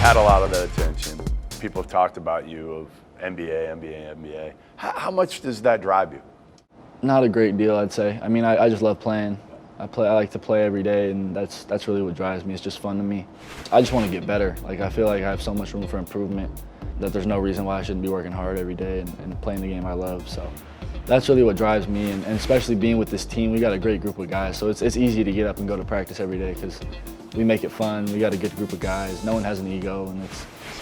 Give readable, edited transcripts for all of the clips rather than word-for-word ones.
had a lot of the attention. People have talked about you of NBA. How much does that drive you? Not a great deal, I'd say. I mean, I just love playing. I like to play every day, and that's really what drives me. It's just fun to me. I just want to get better. Like, I feel like I have so much room for improvement that there's no reason why I shouldn't be working hard every day and playing the game I love. So that's really what drives me, and especially being with this team. We got a great group of guys, so it's easy to get up and go to practice every day because we make it fun. We got a good group of guys. No one has an ego, and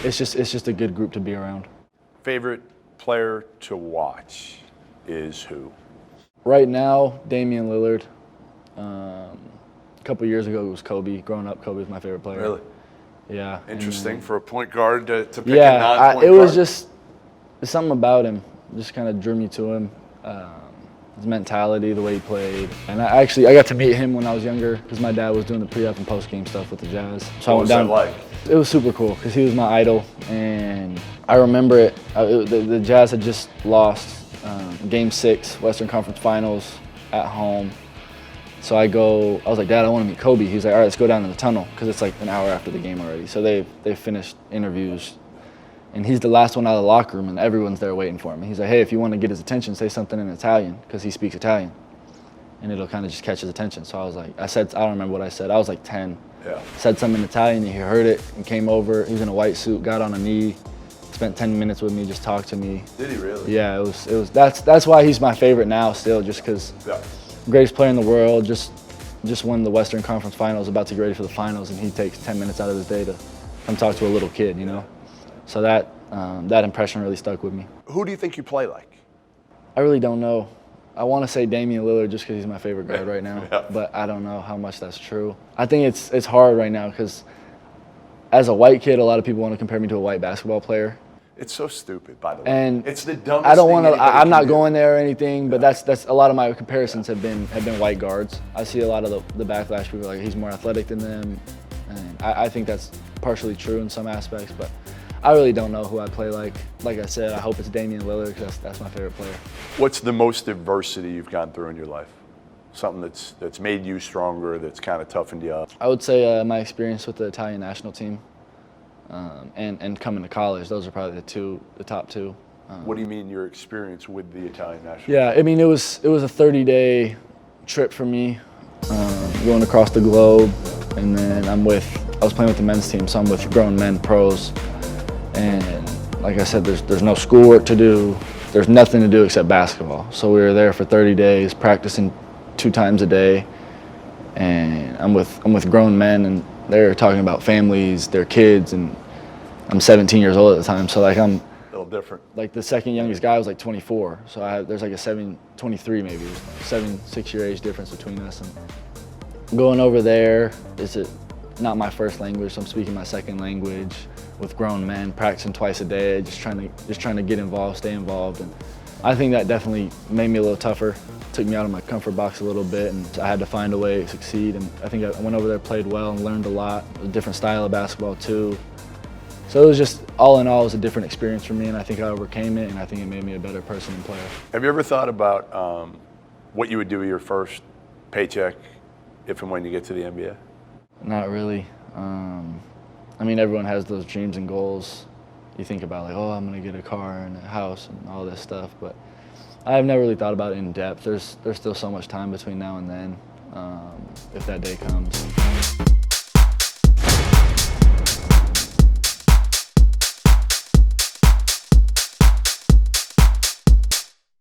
it's just a good group to be around. Favorite player to watch is who? Right now, Damian Lillard. A couple years ago, it was Kobe. Growing up, Kobe was my favorite player. Really? Yeah. Interesting for a point guard to pick a yeah, non-point guard. It was just something about him. Just kind of drew me to him. His mentality, the way he played. And I got to meet him when I was younger because my dad was doing the pre-up and post-game stuff with the Jazz. So what was that like? It was super cool because he was my idol, and I remember it. The Jazz had just lost Game 6, Western Conference Finals at home. So I was like, Dad, I want to meet Kobe. He's like, all right, let's go down to the tunnel because it's like an hour after the game already. So they finished interviews, and he's the last one out of the locker room, and everyone's there waiting for him. And he's like, hey, if you want to get his attention, say something in Italian because he speaks Italian, and it'll kind of just catch his attention. So I was like, I don't remember what I said. I was like 10. Yeah. Said something in Italian, and he heard it and came over. He was in a white suit, got on a knee, spent 10 minutes with me, just talked to me. Did he really? Yeah, it was. That's why he's my favorite now still, just because. Yeah. Greatest player in the world, just won the Western Conference Finals, about to get ready for the finals, and he takes 10 minutes out of his day to come talk to a little kid, you know? So that impression really stuck with me. Who do you think you play like? I really don't know. I want to say Damian Lillard just because he's my favorite guard right now, yeah. But I don't know how much that's true. I think it's hard right now because as a white kid, a lot of people want to compare me to a white basketball player. It's so stupid, by the way. And it's the dumbest I don't want to. I'm not do. going there or anything, but that's a lot of my comparisons have been white guards. I see a lot of the backlash. People are like, he's more athletic than them, and I think that's partially true in some aspects. But I really don't know who I play like. Like I said, I hope it's Damian Lillard because that's my favorite player. What's the most adversity you've gone through in your life? Something that's made you stronger, that's kind of toughened you up? I would say my experience with the Italian national team. And coming to college, those are probably the top two. What do you mean your experience with the Italian national team? Yeah, I mean it was a 30-day trip for me, going across the globe, and then I was playing with the men's team, so I'm with grown men pros, and like I said, there's no schoolwork to do, there's nothing to do except basketball. So we were there for 30 days, practicing 2 times a day, and I'm with grown men, and they're talking about families, their kids, and I'm 17 years old at the time, so like I'm a little different. Like the second youngest guy was like 24, so there's like a 23 maybe, 6-year age difference between us. And going over there, it's not my first language, so I'm speaking my second language with grown men, practicing twice a day, just trying to get involved, stay involved, and I think that definitely made me a little tougher. Took me out of my comfort box a little bit, and I had to find a way to succeed. And I think I went over there, played well, and learned a lot. A different style of basketball too. So it was just, all in all, it was a different experience for me, and I think I overcame it, and I think it made me a better person and player. Have you ever thought about what you would do with your first paycheck if and when you get to the NBA? Not really. I mean, everyone has those dreams and goals. You think about like, oh, I'm gonna get a car and a house and all this stuff, but I've never really thought about it in depth. There's still so much time between now and then, if that day comes.